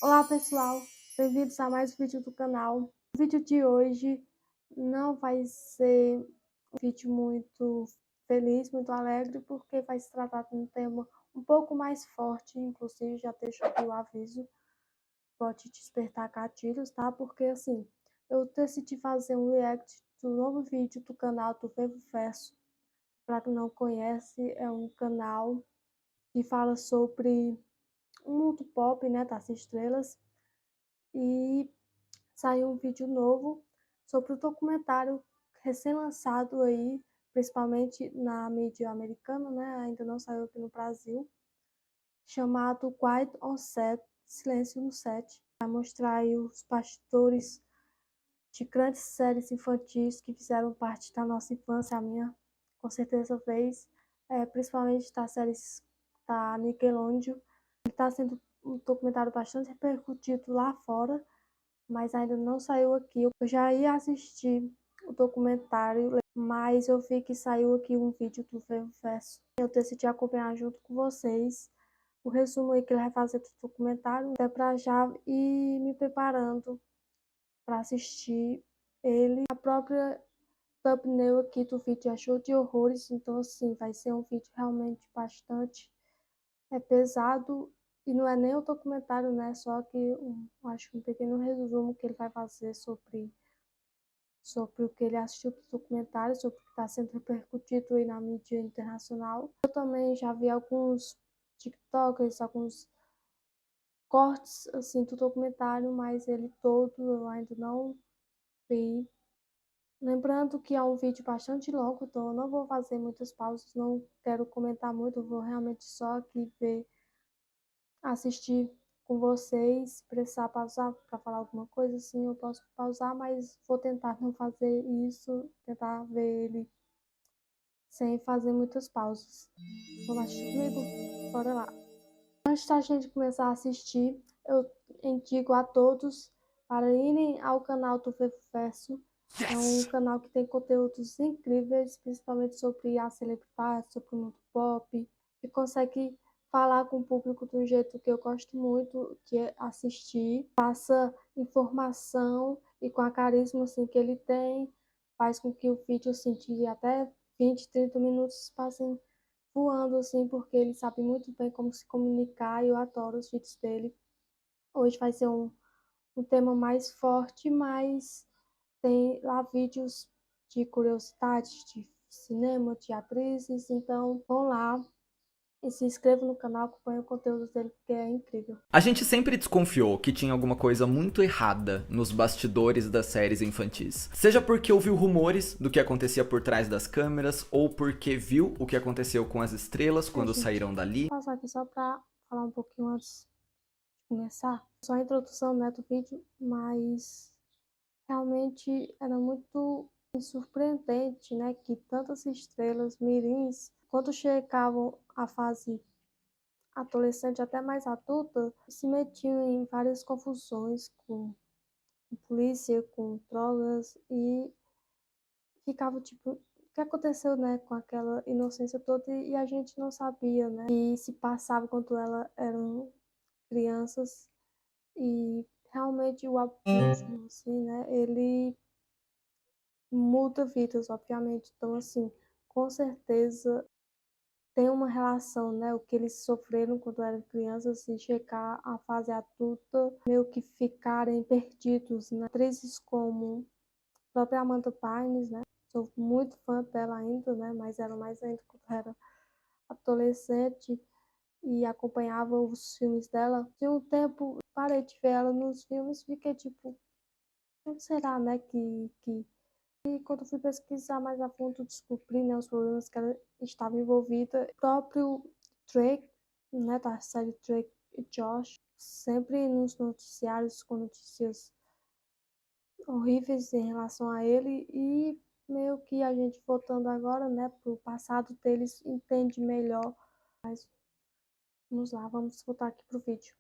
Olá pessoal, bem-vindos a mais um vídeo do canal. O vídeo de hoje não vai ser um vídeo muito feliz, muito alegre, porque vai se tratar de um tema um pouco mais forte, inclusive já deixo aqui o aviso, pode despertar gatilhos, tá? Porque assim, eu decidi fazer um react do novo vídeo do canal do Vivo Verso. Para quem não conhece, é um canal que fala sobre o mundo pop, né, das estrelas. E saiu um vídeo novo sobre o documentário recém-lançado aí, principalmente na mídia americana, né? Ainda não saiu aqui no Brasil, chamado Quiet on Set, Silêncio no Set. Vai mostrar aí os bastidores de grandes séries infantis que fizeram parte da nossa infância, a minha com certeza fez, principalmente das séries da Nickelodeon. Está sendo um documentário bastante repercutido lá fora, mas ainda não saiu aqui. Eu já ia assistir o documentário, mas eu vi que saiu aqui um vídeo do Verso. Eu decidi acompanhar junto com vocês o resumo aí que ele vai fazer do documentário, até para já ir me preparando para assistir ele. A própria thumbnail aqui do vídeo achou de horrores, então assim, vai ser um vídeo realmente bastante pesado. E não é nem o documentário, né? Só que acho que um pequeno resumo que ele vai fazer sobre o que ele assistiu do documentário, sobre o que está sendo repercutido aí na mídia internacional. Eu também já vi alguns TikTokers, alguns cortes assim do documentário, mas ele todo eu ainda não vi. Lembrando que é um vídeo bastante longo, então eu não vou fazer muitas pausas, não quero comentar muito, eu vou realmente só aqui ver, assistir com vocês. Se precisar pausar para falar alguma coisa assim, eu posso pausar, mas vou tentar não fazer isso, tentar ver ele sem fazer muitas pausas. Vamos assistir comigo? Bora lá. Antes da gente começar a assistir, eu indico a todos para irem ao canal do Verso. É um canal que tem conteúdos incríveis, principalmente sobre a celebridade, sobre o mundo pop, e consegue falar com o público de um jeito que eu gosto muito de assistir. Passa informação e com a carisma assim, que ele tem, faz com que o vídeo assim, de até 20, 30 minutos passem voando, assim, porque ele sabe muito bem como se comunicar e eu adoro os vídeos dele. Hoje vai ser um tema mais forte, mas tem lá vídeos de curiosidades, de cinema, de atrizes, então vão lá e se inscrevam no canal, acompanhem o conteúdo dele, porque é incrível. A gente sempre desconfiou que tinha alguma coisa muito errada nos bastidores das séries infantis. Seja porque ouviu rumores do que acontecia por trás das câmeras, ou porque viu o que aconteceu com as estrelas quando Gente, saíram dali. vou passar aqui só para falar um pouquinho antes de começar. Só a introdução, né, do vídeo, mas realmente era muito surpreendente, né, que tantas estrelas mirins, quando chegavam à fase adolescente até mais adulta, se metiam em várias confusões com polícia, com drogas e ficava tipo, o que aconteceu, né, com aquela inocência toda e a gente não sabia, né, e se passava quando elas eram crianças e realmente o abuso, assim, né, ele muda vidas, obviamente. Então, assim, com certeza tem uma relação, né? O que eles sofreram quando eram crianças e chegar à fase adulta, meio que ficarem perdidos, né? Atrizes como a própria Amanda Bynes, né? Sou muito fã dela ainda, né? Mas era mais ainda quando era adolescente e acompanhava os filmes dela. De um tempo, parei de ver ela nos filmes, fiquei tipo, como será, né? E quando fui pesquisar mais a fundo, descobri, né, os problemas que ela estava envolvida. O próprio Drake, né, da série Drake e Josh, sempre nos noticiários com notícias horríveis em relação a ele e meio que a gente voltando agora, né, pro passado deles, entende melhor. Mas vamos lá, vamos voltar aqui pro vídeo.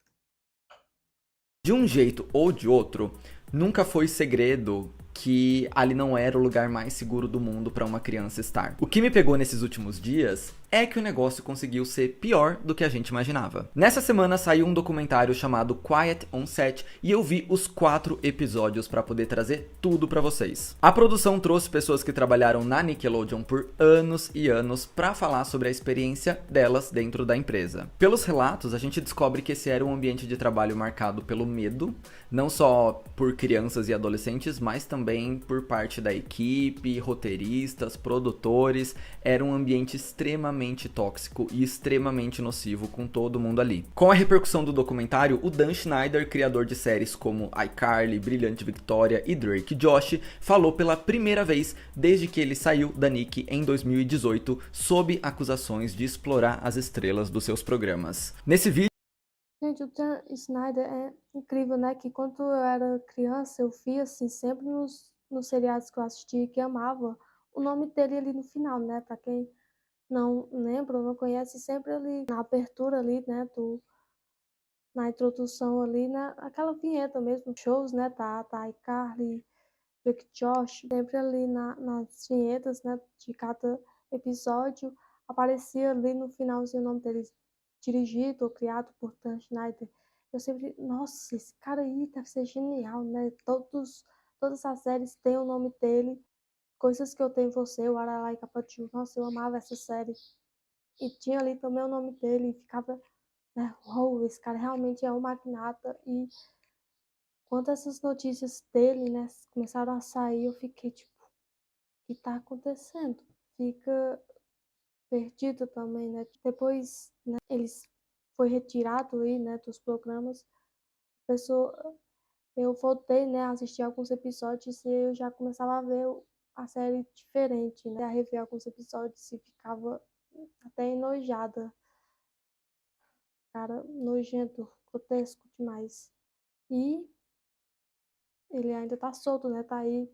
De um jeito ou de outro, nunca foi segredo que ali não era o lugar mais seguro do mundo para uma criança estar. O que me pegou nesses últimos dias é que o negócio conseguiu ser pior do que a gente imaginava. Nessa semana saiu um documentário chamado Quiet on Set e eu vi os 4 episódios para poder trazer tudo para vocês. A produção trouxe pessoas que trabalharam na Nickelodeon por anos e anos para falar sobre a experiência delas dentro da empresa. Pelos relatos, a gente descobre que esse era um ambiente de trabalho marcado pelo medo, não só por crianças e adolescentes, mas também por parte da equipe, roteiristas, produtores. Era um ambiente extremamente tóxico e extremamente nocivo com todo mundo ali. Com a repercussão do documentário, o Dan Schneider, criador de séries como iCarly, Brilhante Victoria e Drake e Josh, falou pela primeira vez desde que ele saiu da Nick em 2018, sob acusações de explorar as estrelas dos seus programas. Nesse vídeo, Gente, o Dan Schneider é incrível, né? Que quando eu era criança, eu via, assim, sempre nos seriados que eu assistia, que amava, o nome dele ali no final, né? Pra quem não lembra ou não conhece, sempre ali na abertura ali, né? Na introdução ali, né? Aquela vinheta mesmo, shows, né? Tá iCarly, Drake e Josh, sempre ali nas vinhetas, né? De cada episódio, aparecia ali no finalzinho o nome dele, dirigido ou criado por Dan Schneider. Eu sempre, nossa, esse cara aí deve ser genial, né? Todas as séries têm o nome dele. Coisas que eu tenho em você, o Aralai Capatiu. Nossa, eu amava essa série. E tinha ali também o nome dele e ficava, né? Uou, esse cara realmente é um magnata. E quando essas notícias dele, né, começaram a sair, eu fiquei tipo, o que tá acontecendo? Fica perdido também, né? Depois, né, eles foi retirado aí, né, dos programas. Pessoa, eu voltei, né, a assistir alguns episódios e eu já começava a ver a série diferente, né, a rever alguns episódios e ficava até enojada. Cara, nojento, grotesco demais. E ele ainda tá solto, né, tá aí,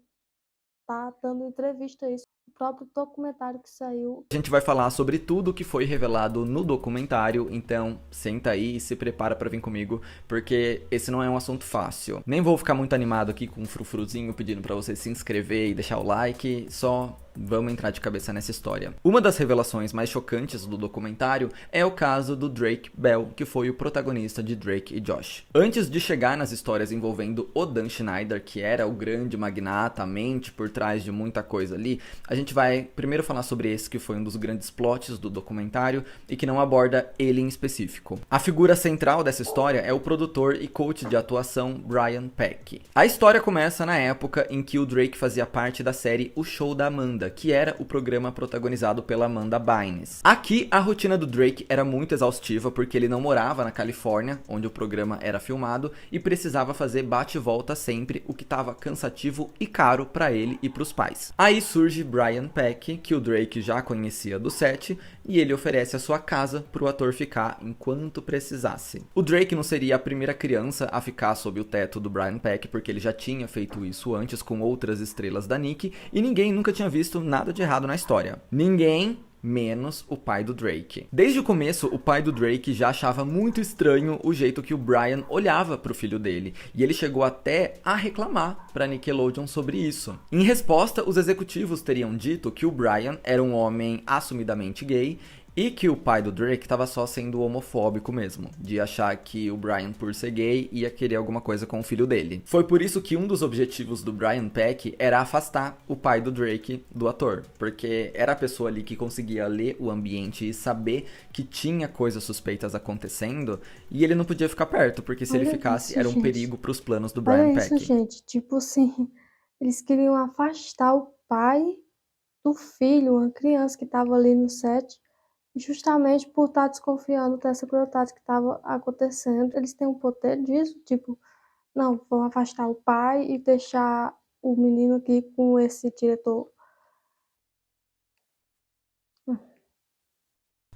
tá dando entrevista a isso. O próprio documentário que saiu. a gente vai falar sobre tudo que foi revelado no documentário, então senta aí e se prepara pra vir comigo, porque esse não é um assunto fácil. Nem vou ficar muito animado aqui com um frufruzinho pedindo pra você se inscrever e deixar o like, só vamos entrar de cabeça nessa história. Uma das revelações mais chocantes do documentário é o caso do Drake Bell, que foi o protagonista de Drake e Josh. Antes de chegar nas histórias envolvendo o Dan Schneider, que era o grande magnata, a mente por trás de muita coisa ali, a gente vai primeiro falar sobre esse que foi um dos grandes plots do documentário e que não aborda ele em específico. A figura central dessa história é o produtor e coach de atuação Brian Peck. A história começa na época em que o Drake fazia parte da série O Show da Amanda, que era o programa protagonizado pela Amanda Bynes. Aqui, a rotina do Drake era muito exaustiva porque ele não morava na Califórnia, onde o programa era filmado, e precisava fazer bate e volta sempre, o que estava cansativo e caro para ele e para os pais. Aí surge Brian Peck, que o Drake já conhecia do set, e ele oferece a sua casa para o ator ficar enquanto precisasse. O Drake não seria a primeira criança a ficar sob o teto do Brian Peck, porque ele já tinha feito isso antes com outras estrelas da Nick, e ninguém nunca tinha visto nada de errado na história. Ninguém menos o pai do Drake. Desde o começo, o pai do Drake já achava muito estranho o jeito que o Brian olhava pro filho dele, e ele chegou até a reclamar pra Nickelodeon sobre isso. Em resposta, os executivos teriam dito que o Brian era um homem assumidamente gay e que o pai do Drake estava só sendo homofóbico mesmo, de achar que o Brian, por ser gay, ia querer alguma coisa com o filho dele. Foi por isso que um dos objetivos do Brian Peck era afastar o pai do Drake do ator, porque era a pessoa ali que conseguia ler o ambiente e saber que tinha coisas suspeitas acontecendo, e ele não podia ficar perto, porque se ele ficasse, isso, era um gente. perigo para os planos do Brian Olha Peck. isso, gente. Tipo assim, eles queriam afastar o pai do filho, uma criança que estava ali no set, justamente por estar desconfiando dessa crueldade que estava acontecendo. Eles têm o poder disso, tipo, não, vão afastar o pai e deixar o menino aqui com esse diretor.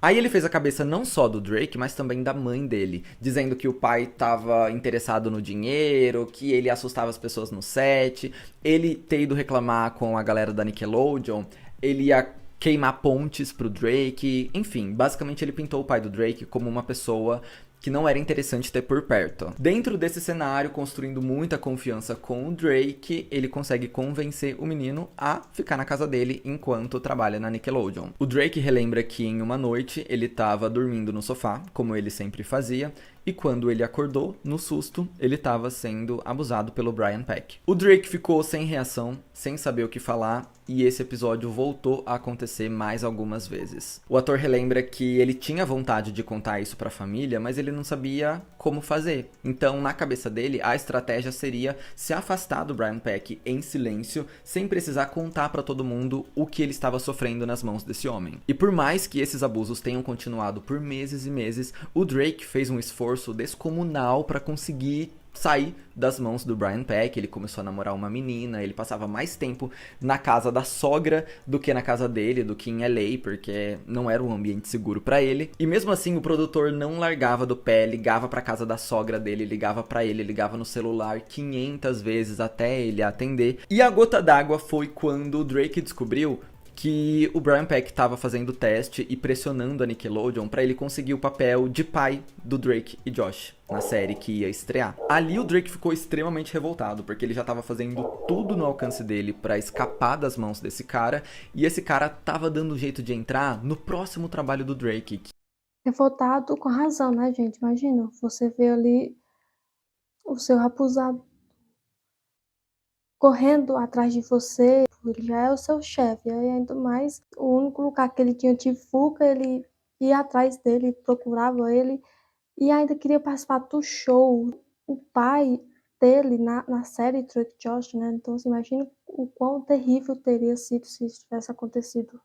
Aí ele fez a cabeça não só do Drake, mas também da mãe dele, dizendo que o pai estava interessado no dinheiro, que ele assustava as pessoas no set, ele ter ido reclamar com a galera da Nickelodeon, ele ia queimar pontes pro Drake, enfim, basicamente ele pintou o pai do Drake como uma pessoa que não era interessante ter por perto. Dentro desse cenário, construindo muita confiança com o Drake, ele consegue convencer o menino a ficar na casa dele enquanto trabalha na Nickelodeon. O Drake relembra que em uma noite ele estava dormindo no sofá, como ele sempre fazia, e quando ele acordou, no susto, ele estava sendo abusado pelo Brian Peck. O Drake ficou sem reação, sem saber o que falar, e esse episódio voltou a acontecer mais algumas vezes. O ator relembra que ele tinha vontade de contar isso para a família, mas ele não sabia como fazer. Então, na cabeça dele, a estratégia seria se afastar do Brian Peck em silêncio, sem precisar contar para todo mundo o que ele estava sofrendo nas mãos desse homem. E por mais que esses abusos tenham continuado por meses e meses, o Drake fez um esforço descomunal para conseguir sair das mãos do Brian Peck. Ele começou a namorar uma menina, ele passava mais tempo na casa da sogra do que na casa dele, do que em LA, porque não era um ambiente seguro pra ele. E mesmo assim, o produtor não largava do pé, ligava pra casa da sogra dele, ligava pra ele, ligava no celular 500 vezes até ele atender. E a gota d'água foi quando o Drake descobriu que o Brian Peck estava fazendo teste e pressionando a Nickelodeon para ele conseguir o papel de pai do Drake e Josh na série que ia estrear. Ali o Drake ficou extremamente revoltado, porque ele já estava fazendo tudo no alcance dele para escapar das mãos desse cara, e esse cara tava dando jeito de entrar no próximo trabalho do Drake. Revoltado com razão, né, gente? Imagina, você vê ali o seu raposado correndo atrás de você, ele já é o seu chefe, e ainda mais o único lugar que ele tinha de fuga, ele ia atrás dele, procurava ele, e ainda queria participar do show. O pai dele na série Drake e Josh, né? Então, assim, imagina o quão terrível teria sido se isso tivesse acontecido.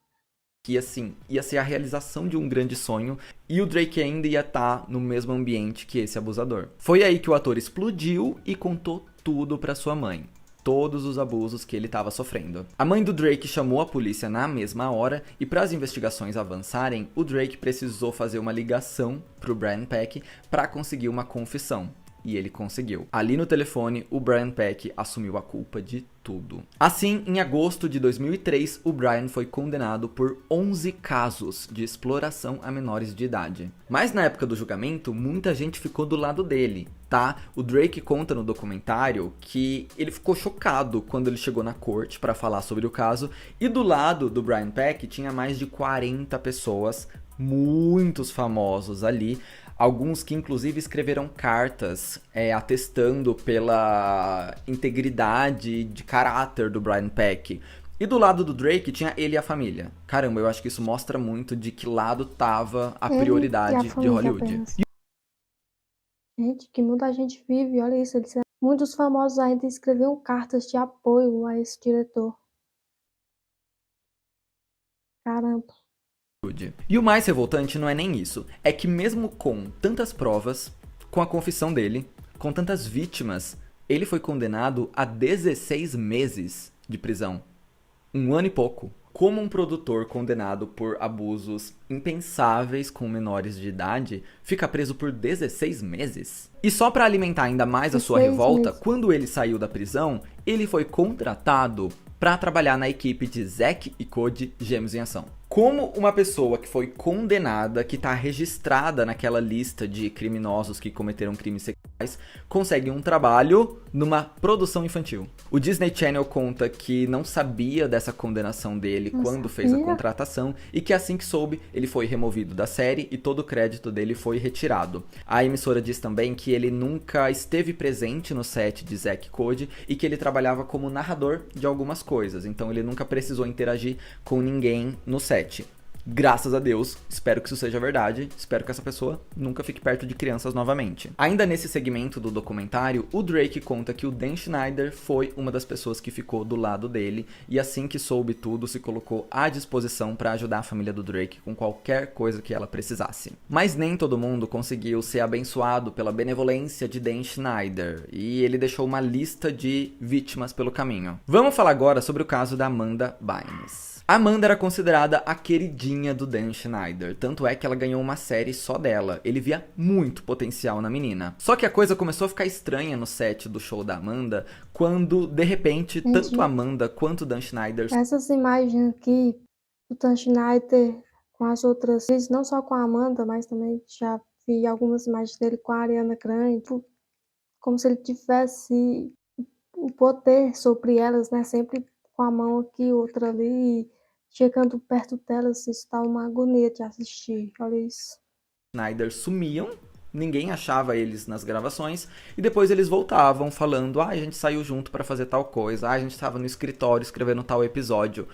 Que assim, ia ser a realização de um grande sonho, e o Drake ainda ia estar no mesmo ambiente que esse abusador. Foi aí que o ator explodiu e contou tudo pra sua mãe. Todos os abusos que ele estava sofrendo. A mãe do Drake chamou a polícia na mesma hora, e para as investigações avançarem, o Drake precisou fazer uma ligação pro Brian Peck para conseguir uma confissão. E ele conseguiu. Ali no telefone, o Brian Peck assumiu a culpa de tudo. Assim, em agosto de 2003, o Brian foi condenado por 11 casos de exploração a menores de idade. Mas na época do julgamento, muita gente ficou do lado dele, tá? O Drake conta no documentário que ele ficou chocado quando ele chegou na corte para falar sobre o caso, e do lado do Brian Peck tinha mais de 40 pessoas, muitos famosos ali, alguns que inclusive escreveram cartas atestando pela integridade de caráter do Brian Peck. E do lado do Drake tinha ele e a família. Caramba, eu acho que isso mostra muito de que lado tava a prioridade de Hollywood. Apenas. Gente, que muita gente vive, olha isso. Muitos famosos ainda escreviam cartas de apoio a esse diretor. Caramba. E o mais revoltante não é nem isso, é que mesmo com tantas provas, com a confissão dele, com tantas vítimas, ele foi condenado a 16 meses de prisão. 1 ano e pouco. Como um produtor condenado por abusos impensáveis com menores de idade fica preso por 16 meses? E só para alimentar ainda mais a sua revolta, quando ele saiu da prisão, ele foi contratado para trabalhar na equipe de Zack e Cody Gêmeos em Ação. Como uma pessoa que foi condenada, que está registrada naquela lista de criminosos que cometeram crimes sexuais, consegue um trabalho numa produção infantil. O Disney Channel conta que não sabia dessa condenação dele quando fez a contratação, e que assim que soube, ele foi removido da série e todo o crédito dele foi retirado. A emissora diz também que ele nunca esteve presente no set de Zack e Cody e que ele trabalhava como narrador de algumas coisas, então ele nunca precisou interagir com ninguém no set. Graças a Deus, espero que isso seja verdade, espero que essa pessoa nunca fique perto de crianças novamente. Ainda nesse segmento do documentário, o Drake conta que o Dan Schneider foi uma das pessoas que ficou do lado dele, e assim que soube tudo, se colocou à disposição para ajudar a família do Drake com qualquer coisa que ela precisasse. Mas nem todo mundo conseguiu ser abençoado pela benevolência de Dan Schneider, e ele deixou uma lista de vítimas pelo caminho. Vamos falar agora sobre o caso da Amanda Bynes. Amanda era considerada a queridinha do Dan Schneider, tanto é que ela ganhou uma série só dela. Ele via muito potencial na menina. Só que a coisa começou a ficar estranha no set do show da Amanda, quando, de repente, tanto a Amanda quanto o Dan Schneider... Essas imagens aqui, do Dan Schneider com as outras, não só com a Amanda, mas também já vi algumas imagens dele com a Ariana Grande, como se ele tivesse o poder sobre elas, né, sempre com a mão aqui, outra ali, chegando perto delas, isso dá uma agonia de assistir, olha isso. Snyder sumiam, ninguém achava eles nas gravações, e depois eles voltavam falando, a gente saiu junto pra fazer tal coisa, a gente estava no escritório escrevendo tal episódio.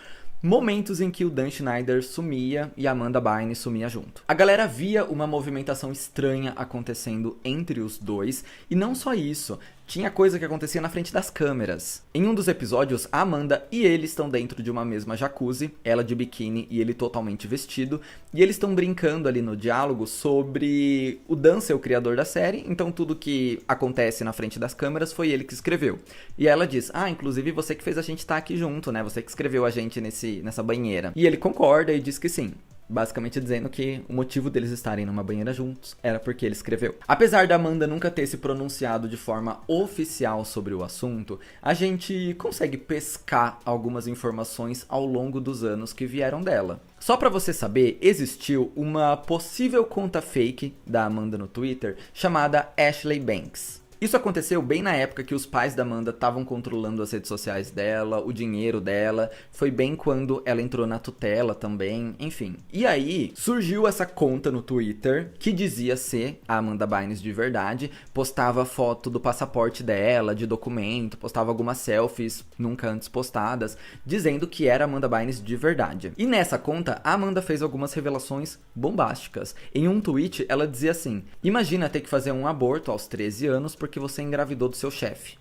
Momentos em que o Dan Schneider sumia e a Amanda Bynes sumia junto. A galera via uma movimentação estranha acontecendo entre os dois, e não só isso, tinha coisa que acontecia na frente das câmeras. Em um dos episódios, a Amanda e ele estão dentro de uma mesma jacuzzi, ela de biquíni e ele totalmente vestido, e eles estão brincando ali no diálogo sobre o Dan ser o criador da série, então tudo que acontece na frente das câmeras foi ele que escreveu. E ela diz, inclusive você que fez a gente estar aqui junto, né? Você que escreveu a gente nessa banheira. E ele concorda e diz que sim. Basicamente dizendo que o motivo deles estarem numa banheira juntos era porque ele escreveu. Apesar da Amanda nunca ter se pronunciado de forma oficial sobre o assunto, a gente consegue pescar algumas informações ao longo dos anos que vieram dela. Só pra você saber, existiu uma possível conta fake da Amanda no Twitter chamada Ashley Banks. Isso aconteceu bem na época que os pais da Amanda estavam controlando as redes sociais dela, o dinheiro dela, foi bem quando ela entrou na tutela também, enfim. E aí, surgiu essa conta no Twitter, que dizia ser a Amanda Bynes de verdade, postava foto do passaporte dela, de documento, postava algumas selfies nunca antes postadas, dizendo que era a Amanda Bynes de verdade. E nessa conta, a Amanda fez algumas revelações bombásticas. Em um tweet, ela dizia assim, imagina ter que fazer um aborto aos 13 anos porque você engravidou do seu chefe.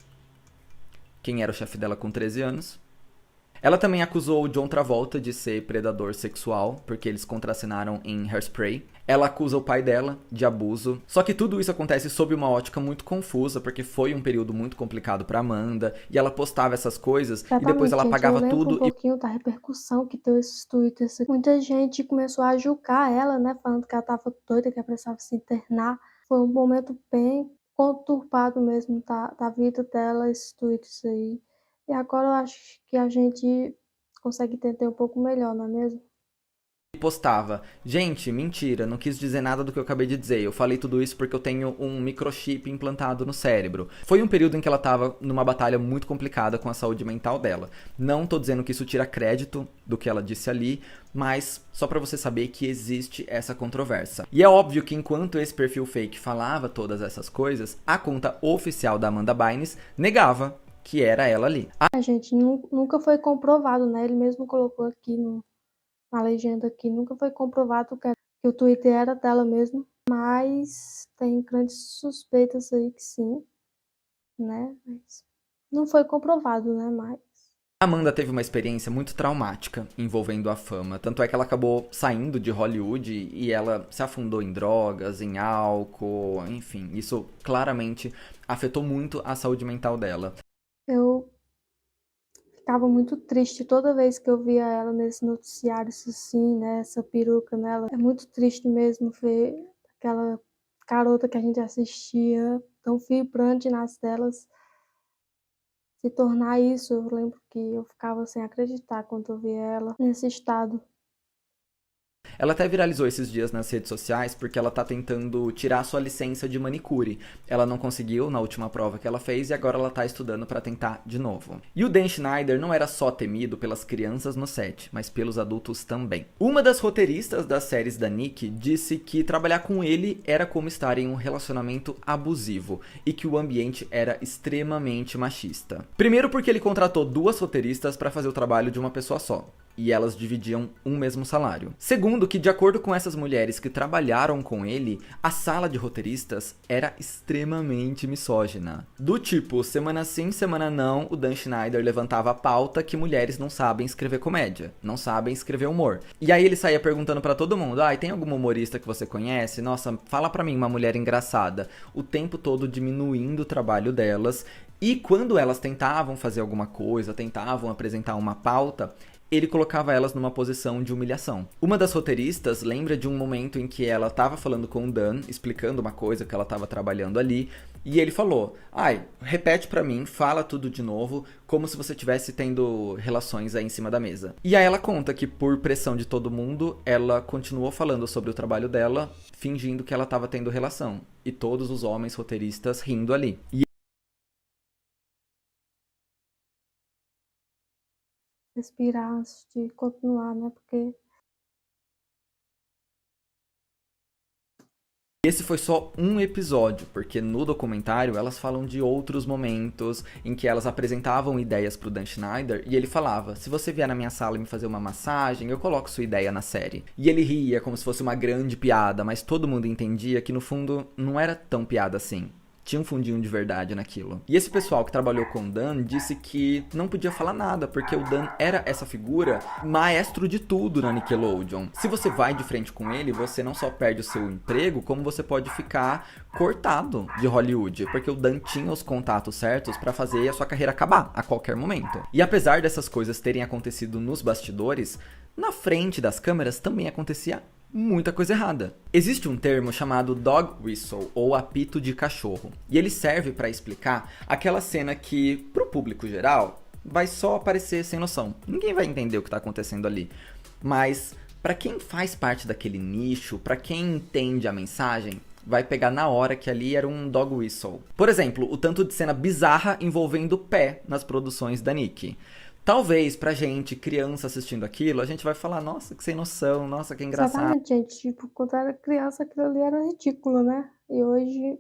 Quem era o chefe dela com 13 anos? Ela também acusou o John Travolta de ser predador sexual, porque eles contracenaram em Hairspray. Ela acusa o pai dela de abuso. Só que tudo isso acontece sob uma ótica muito confusa, porque foi um período muito complicado pra Amanda, e ela postava essas coisas, e depois ela apagava tudo. Um pouquinho da repercussão que deu esses tweets. Muita gente começou a julgar ela, né, falando que ela tava doida, que ela precisava se internar. Foi um momento bem conturbado mesmo da vida dela, esses tweets aí. E agora eu acho que a gente consegue entender um pouco melhor, não é mesmo? Postava, gente, mentira, não quis dizer nada do que eu acabei de dizer, eu falei tudo isso porque eu tenho um microchip implantado no cérebro. Foi um período em que ela tava numa batalha muito complicada com a saúde mental dela. Não tô dizendo que isso tira crédito do que ela disse ali, mas só pra você saber que existe essa controvérsia. E é óbvio que enquanto esse perfil fake falava todas essas coisas, a conta oficial da Amanda Bynes negava que era ela ali. A gente nunca foi comprovado, né? Ele mesmo colocou aqui na legenda aqui, nunca foi comprovado que o Twitter era dela mesmo, mas tem grandes suspeitas aí que sim, né? Mas não foi comprovado, né? Mas Amanda teve uma experiência muito traumática envolvendo a fama, tanto é que ela acabou saindo de Hollywood e ela se afundou em drogas, em álcool, enfim, isso claramente afetou muito a saúde mental dela. eu ficava muito triste toda vez que eu via ela nesse noticiário, assim, né? Essa peruca nela. É muito triste mesmo ver aquela garota que a gente assistia, tão vibrante nas telas, se tornar isso. Eu lembro que eu ficava sem acreditar quando eu via ela nesse estado. Ela até viralizou esses dias nas redes sociais porque ela tá tentando tirar sua licença de manicure. Ela não conseguiu na última prova que ela fez e agora ela tá estudando pra tentar de novo. E o Dan Schneider não era só temido pelas crianças no set, mas pelos adultos também. Uma das roteiristas das séries da Nick disse que trabalhar com ele era como estar em um relacionamento abusivo e que o ambiente era extremamente machista. Primeiro porque ele contratou 2 roteiristas pra fazer o trabalho de uma pessoa só. E elas dividiam um mesmo salário. Segundo, que de acordo com essas mulheres que trabalharam com ele, a sala de roteiristas era extremamente misógina. Do tipo, semana sim, semana não, o Dan Schneider levantava a pauta que mulheres não sabem escrever comédia, não sabem escrever humor. E aí ele saía perguntando pra todo mundo, tem algum humorista que você conhece? Nossa, fala pra mim uma mulher engraçada. O tempo todo diminuindo o trabalho delas. E quando elas tentavam fazer alguma coisa, tentavam apresentar uma pauta, ele colocava elas numa posição de humilhação. Uma das roteiristas lembra de um momento em que ela estava falando com o Dan, explicando uma coisa que ela estava trabalhando ali, e ele falou: ai, repete pra mim, fala tudo de novo, como se você estivesse tendo relações aí em cima da mesa. E aí ela conta que por pressão de todo mundo, ela continuou falando sobre o trabalho dela, fingindo que ela estava tendo relação. E todos os homens roteiristas rindo ali. E Respirar antes de continuar, né? Porque esse foi só um episódio, porque no documentário elas falam de outros momentos em que elas apresentavam ideias pro Dan Schneider e ele falava: se você vier na minha sala e me fazer uma massagem, eu coloco sua ideia na série. E ele ria como se fosse uma grande piada, mas todo mundo entendia que no fundo não era tão piada assim. Tinha um fundinho de verdade naquilo. E esse pessoal que trabalhou com o Dan disse que não podia falar nada, porque o Dan era essa figura maestro de tudo na Nickelodeon. Se você vai de frente com ele, você não só perde o seu emprego, como você pode ficar cortado de Hollywood, porque o Dan tinha os contatos certos pra fazer a sua carreira acabar a qualquer momento. E apesar dessas coisas terem acontecido nos bastidores, na frente das câmeras também acontecia muita coisa errada. Existe um termo chamado dog whistle, ou apito de cachorro, e ele serve para explicar aquela cena que, pro público geral, vai só aparecer sem noção. Ninguém vai entender o que tá acontecendo ali. Mas, para quem faz parte daquele nicho, para quem entende a mensagem, vai pegar na hora que ali era um dog whistle. Por exemplo, o tanto de cena bizarra envolvendo pé nas produções da Nick. Talvez pra gente, criança assistindo aquilo, a gente vai falar: nossa, que sem noção, nossa, que engraçado. exatamente, gente. Tipo, quando eu era criança, aquilo ali era ridículo, né? E hoje,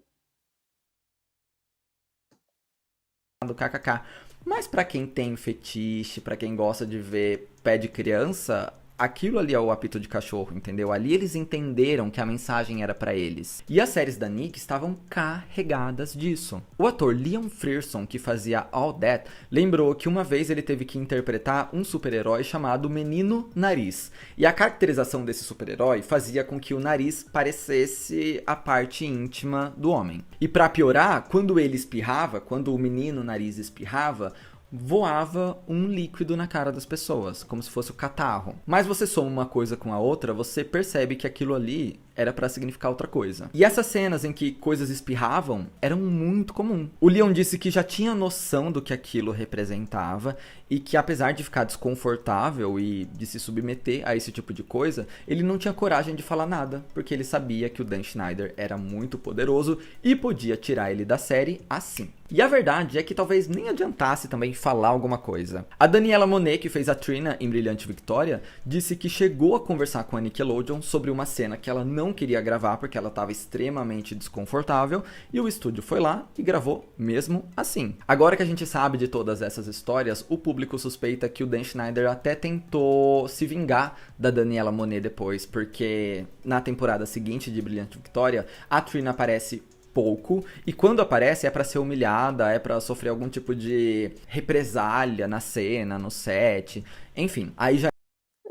KKK. Mas pra quem tem fetiche, pra quem gosta de ver pé de criança, aquilo ali é o apito de cachorro, entendeu? Ali eles entenderam que a mensagem era pra eles. E as séries da Nick estavam carregadas disso. O ator Liam Frearson, que fazia All That, lembrou que uma vez ele teve que interpretar um super-herói chamado Menino Nariz. E a caracterização desse super-herói fazia com que o nariz parecesse a parte íntima do homem. E pra piorar, quando ele espirrava, quando o menino nariz espirrava, voava um líquido na cara das pessoas, como se fosse o catarro. Mas você soma uma coisa com a outra, você percebe que aquilo ali era pra significar outra coisa. E essas cenas em que coisas espirravam eram muito comum. O Leon disse que já tinha noção do que aquilo representava e que, apesar de ficar desconfortável e de se submeter a esse tipo de coisa, ele não tinha coragem de falar nada, porque ele sabia que o Dan Schneider era muito poderoso e podia tirar ele da série assim. E a verdade é que talvez nem adiantasse também falar alguma coisa. A Daniela Monet, que fez a Trina em Brilhante Victoria, disse que chegou a conversar com a Nickelodeon sobre uma cena que ela não queria gravar porque ela estava extremamente desconfortável, e o estúdio foi lá e gravou mesmo assim. Agora que a gente sabe de todas essas histórias, o público suspeita que o Dan Schneider até tentou se vingar da Daniela Monet depois, porque na temporada seguinte de Brilhante Victoria, a Trina aparece pouco, e quando aparece é pra ser humilhada, é pra sofrer algum tipo de represália na cena, no set, enfim, aí já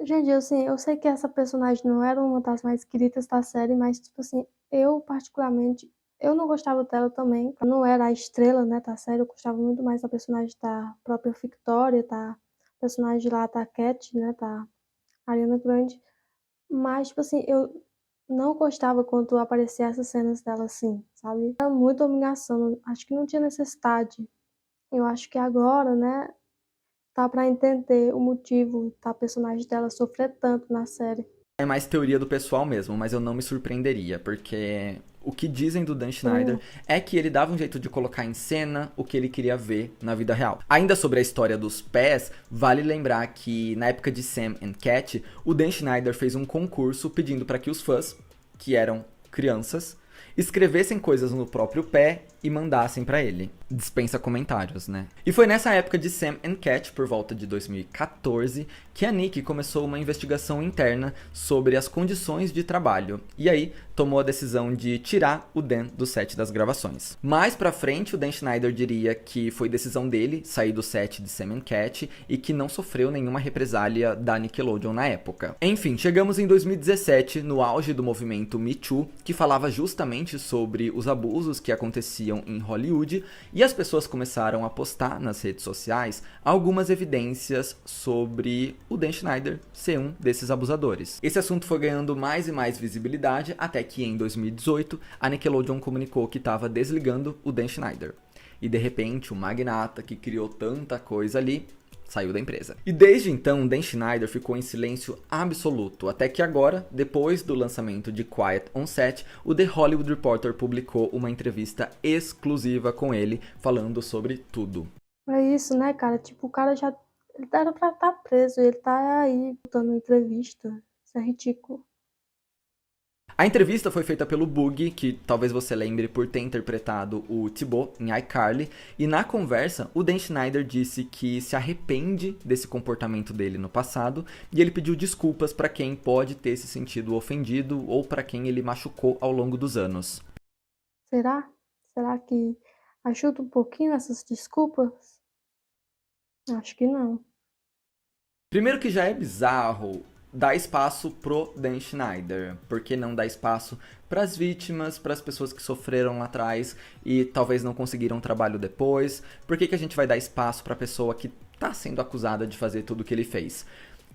gente, assim, eu sei que essa personagem não era uma das mais queridas da série, mas, tipo assim, eu particularmente, eu não gostava dela também. Ela não era a estrela, né, da série, eu gostava muito mais da personagem da própria Victoria, da personagem lá da Cat, né, da Ariana Grande. Mas, tipo assim, eu não gostava quando aparecia essas cenas dela assim, sabe? Era muita humilhação, acho que não tinha necessidade. Eu acho que agora, né, dá pra entender o motivo da personagem dela sofrer tanto na série. é mais teoria do pessoal mesmo, mas eu não me surpreenderia, porque o que dizem do Dan Schneider é que ele dava um jeito de colocar em cena o que ele queria ver na vida real. Ainda sobre a história dos pés, vale lembrar que na época de Sam and Cat, o Dan Schneider fez um concurso pedindo para que os fãs, que eram crianças, escrevessem coisas no próprio pé e mandassem pra ele. Dispensa comentários, né? E foi nessa época de Sam and Cat, por volta de 2014, que a Nick começou uma investigação interna sobre as condições de trabalho. E aí, tomou a decisão de tirar o Dan do set das gravações. Mais pra frente, o Dan Schneider diria que foi decisão dele sair do set de Sam and Cat e que não sofreu nenhuma represália da Nickelodeon na época. Enfim, chegamos em 2017, no auge do movimento Me Too, que falava justamente sobre os abusos que aconteciam aconteciam em Hollywood e as pessoas começaram a postar nas redes sociais algumas evidências sobre o Dan Schneider ser um desses abusadores. Esse assunto foi ganhando mais e mais visibilidade até que em 2018 a Nickelodeon comunicou que estava desligando o Dan Schneider. E de repente o magnata que criou tanta coisa ali saiu da empresa. E desde então, Dan Schneider ficou em silêncio absoluto, até que agora, depois do lançamento de Quiet on Set, o The Hollywood Reporter publicou uma entrevista exclusiva com ele, falando sobre tudo. É isso, né, cara? Tipo, o cara já ele era pra estar preso, ele tá aí dando entrevista. Isso é ridículo. A entrevista foi feita pelo Bug, que talvez você lembre por ter interpretado o Thibaut em iCarly, e na conversa o Dan Schneider disse que se arrepende desse comportamento dele no passado e ele pediu desculpas para quem pode ter se sentido ofendido ou para quem ele machucou ao longo dos anos. Será? Será que ajuda um pouquinho essas desculpas? Acho que não. Primeiro que já é bizarro dar espaço pro Dan Schneider. Por que não dar espaço para as vítimas, para as pessoas que sofreram lá atrás e talvez não conseguiram trabalho depois? Por que a gente vai dar espaço para a pessoa que está sendo acusada de fazer tudo o que ele fez?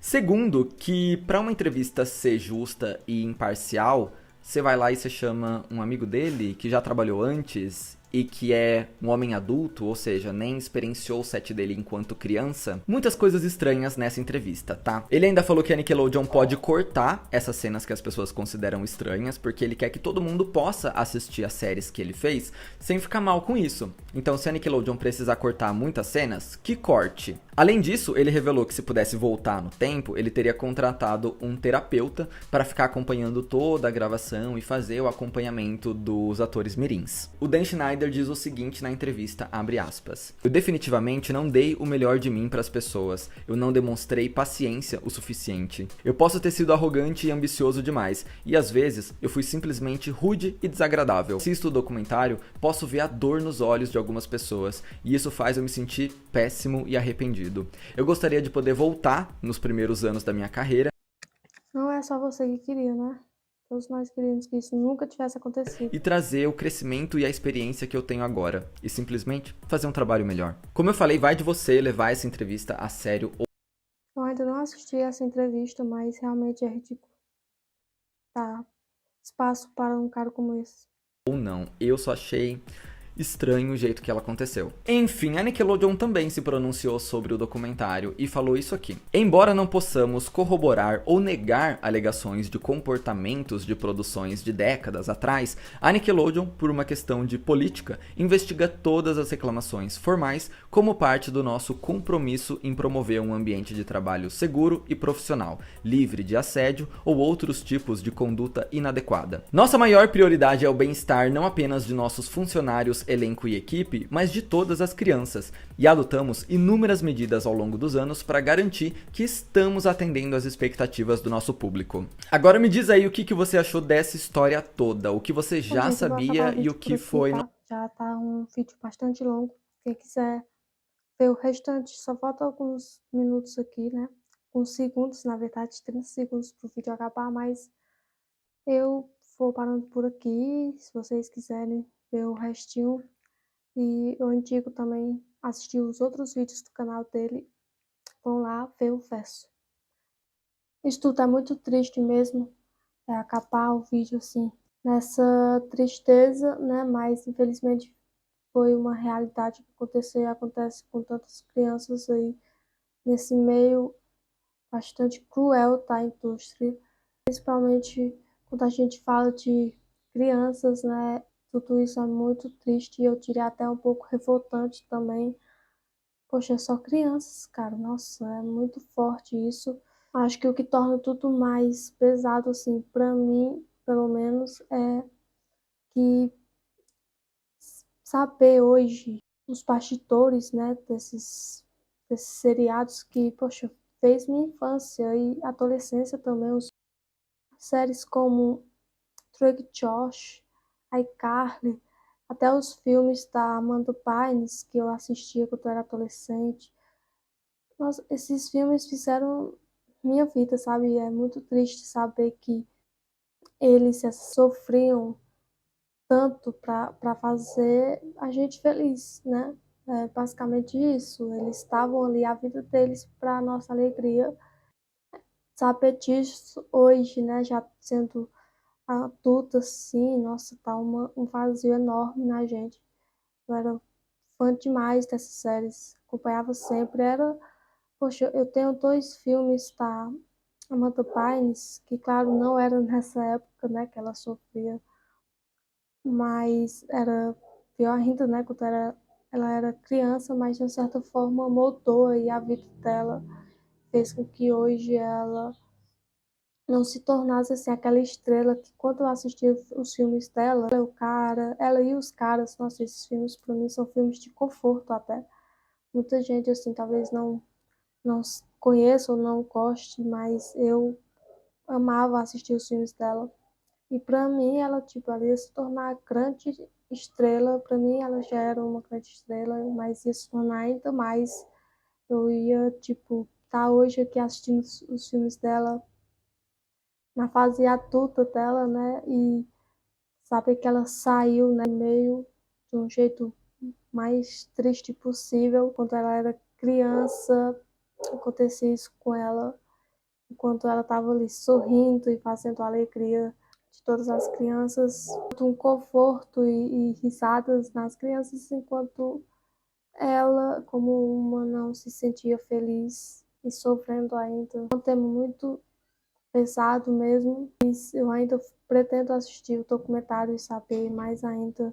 Segundo, que para uma entrevista ser justa e imparcial, você vai lá e você chama um amigo dele que já trabalhou antes e que é um homem adulto, ou seja, nem experienciou o set dele enquanto criança, muitas coisas estranhas nessa entrevista, tá? Ele ainda falou que a Nickelodeon pode cortar essas cenas que as pessoas consideram estranhas, porque ele quer que todo mundo possa assistir as séries que ele fez sem ficar mal com isso. Então, se a Nickelodeon precisar cortar muitas cenas, que corte. Além disso, ele revelou que se pudesse voltar no tempo, ele teria contratado um terapeuta para ficar acompanhando toda a gravação e fazer o acompanhamento dos atores mirins. O Dan Schneider diz o seguinte na entrevista, abre aspas: "Eu definitivamente não dei o melhor de mim para as pessoas. Eu não demonstrei paciência o suficiente. Eu posso ter sido arrogante e ambicioso demais, e às vezes eu fui simplesmente rude e desagradável. Assisto o documentário, posso ver a dor nos olhos de algumas pessoas, e isso faz eu me sentir péssimo e arrependido. Eu gostaria de poder voltar nos primeiros anos da minha carreira Não é só você que queria, né? Todos nós queríamos que isso nunca tivesse acontecido. e trazer o crescimento e a experiência que eu tenho agora, e simplesmente fazer um trabalho melhor." Como eu falei, vai de você levar essa entrevista a sério Eu ainda não assisti essa entrevista, mas realmente é ridículo. Tá, espaço para um cara como esse. ou não. Eu só achei estranho o jeito que ela aconteceu. Enfim, a Nickelodeon também se pronunciou sobre o documentário e falou isso aqui: "Embora não possamos corroborar ou negar alegações de comportamentos de produções de décadas atrás, a Nickelodeon, por uma questão de política, investiga todas as reclamações formais como parte do nosso compromisso em promover um ambiente de trabalho seguro e profissional, livre de assédio ou outros tipos de conduta inadequada. Nossa maior prioridade é o bem-estar não apenas de nossos funcionários, elenco e equipe, mas de todas as crianças, e adotamos inúmeras medidas ao longo dos anos para garantir que estamos atendendo às expectativas do nosso público." Agora me diz aí o que você achou dessa história toda, o que você já Gente, eu vou acabar sabia o e o vídeo por que aqui, foi... tá? Já tá um vídeo bastante longo. Quem quiser ver o restante, só falta alguns minutos aqui, né? Uns segundos, na verdade, 30 segundos pro vídeo acabar, mas eu vou parando por aqui. Se vocês quiserem ver o restinho, e eu indico também assistir os outros vídeos do canal dele, vão lá ver o verso. Isso tudo é muito triste mesmo, acabar o vídeo assim, nessa tristeza, né? Mas infelizmente foi uma realidade que aconteceu e acontece com tantas crianças aí nesse meio bastante cruel, tá? A indústria, principalmente quando a gente fala de crianças, né? Tudo isso é muito triste e eu diria até um pouco revoltante também. Poxa, é só crianças, cara. Nossa, é muito forte isso. Acho que o que torna tudo mais pesado, assim, pra mim, pelo menos, é que saber hoje os bastidores, né, desses seriados que, poxa, fez minha infância e adolescência também. Séries como Drake Josh, iCarly, até os filmes da Amanda Bynes que eu assistia quando eu era adolescente. Nossa, esses filmes fizeram minha vida, sabe? É muito triste saber que eles sofriam tanto para fazer a gente feliz, né? É basicamente isso. Eles estavam ali a vida deles para nossa alegria. Saber disso hoje, né? Já sendo adulta, assim, nossa, tá um vazio enorme na gente. Eu era fã demais dessas séries, acompanhava sempre. Poxa, eu tenho dois filmes da Amanda Bynes, que claro, não era nessa época, né, que ela sofria, mas era pior ainda, né, quando ela era criança, mas de certa forma moldou aí a vida dela, fez com que hoje ela não se tornasse assim aquela estrela que quando eu assistia os filmes dela, ela e os caras, nossa, esses filmes para mim são filmes de conforto até. Muita gente assim talvez não conheça ou não goste, mas eu amava assistir os filmes dela. E para mim ela tipo ela ia se tornar grande estrela, para mim ela já era uma grande estrela, mas ia se tornar ainda mais. Eu ia tipo estar hoje aqui assistindo os filmes dela na fase adulta dela, né? E saber que ela saiu, né, meio de um jeito mais triste possível. Quando ela era criança, acontecia isso com ela, enquanto ela estava ali sorrindo e fazendo a alegria de todas as crianças, um conforto e risadas nas crianças, enquanto ela, como uma, não se sentia feliz e sofrendo ainda. É um tema muito pesado mesmo. Eu ainda pretendo assistir o documentário e saber mais ainda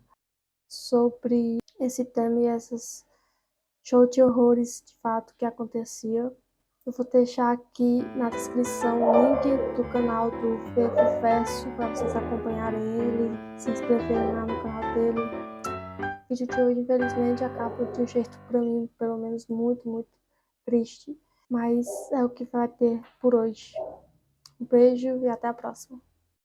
sobre esse tema e esses shows de horrores de fato que acontecia. Eu vou deixar aqui na descrição o link do canal do Fevo Verso para vocês acompanharem ele, se inscreverem lá no canal dele. O vídeo de hoje, infelizmente, acaba de um jeito, para mim, pelo menos, muito, muito triste. Mas é o que vai ter por hoje. Um beijo e até a próxima.